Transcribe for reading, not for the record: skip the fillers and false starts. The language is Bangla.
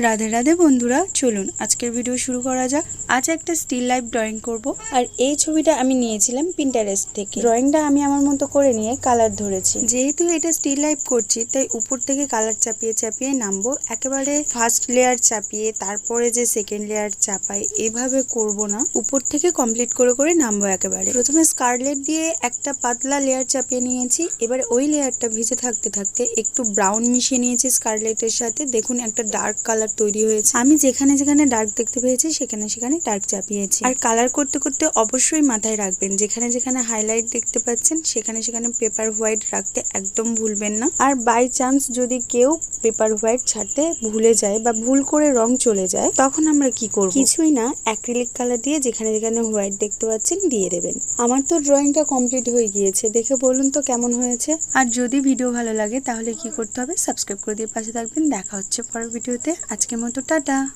রাধে রাধে বন্ধুরা, চলুন আজকের ভিডিও শুরু করা যাক। আজ একটা স্টিল লাইফ ড্রয়িং করব। আর এই ছবিটা আমি নিয়েছিলাম পিন্টারেস্ট থেকে। ড্রয়িংটা আমি আমার মতো করে নিয়ে কালার ধরেছি। যেহেতু এটা স্টিল লাইফ করছি, তাই উপর থেকে কালার চাপিয়ে চাপিয়ে নামবো। একেবারে ফার্স্ট লেয়ার চাপিয়ে তারপরে যে সেকেন্ড লেয়ার চাপাই, এভাবে করব না। উপর থেকে কমপ্লিট করে করে নামবো একেবারে। প্রথমে স্কারলেট দিয়ে একটা পাতলা লেয়ার চাপিয়ে নিয়েছি। এবারে ওই লেয়ারটা ভিজে থাকতে থাকতে একটু ব্রাউন মিশিয়ে নিয়েছি স্কারলেটের সাথে। দেখুন একটা ডার্ক কালার তৈরি হয়েছে। আমি যেখানে যেখানে ডার্ক দেখতে পেয়েছি সেখানে সেখানে ডার্ক চাপিয়েছি। আর কালার করতে করতে অবশ্যই মাথায় রাখবেন, যেখানে যেখানে হাইলাইট দেখতে পাচ্ছেন সেখানে সেখানে পেপার হোয়াইট রাখতে একদম ভুলবেন না। আর বাই চান্স যদি কেউ পেপার হোয়াইট ছাড়তে ভুলে যায় বা ভুল করে রং চলে যায়, তখন আমরা কি করব? কিছুই না, অ্যাক্রিলিক কালার দিয়ে যেখানে যেখানে হোয়াইট দেখতে পাচ্ছেন দিয়ে দেবেন। আমার তো ড্রয়িংটা কমপ্লিট হয়ে গিয়েছে, দেখে বলুন তো কেমন হয়েছে। আর যদি ভিডিও ভালো লাগে তাহলে কি করতে হবে? সাবস্ক্রাইব করে দিয়ে পাশে থাকবেন। দেখা হচ্ছে পরের ভিডিওতে। আজকের মতো টাটা।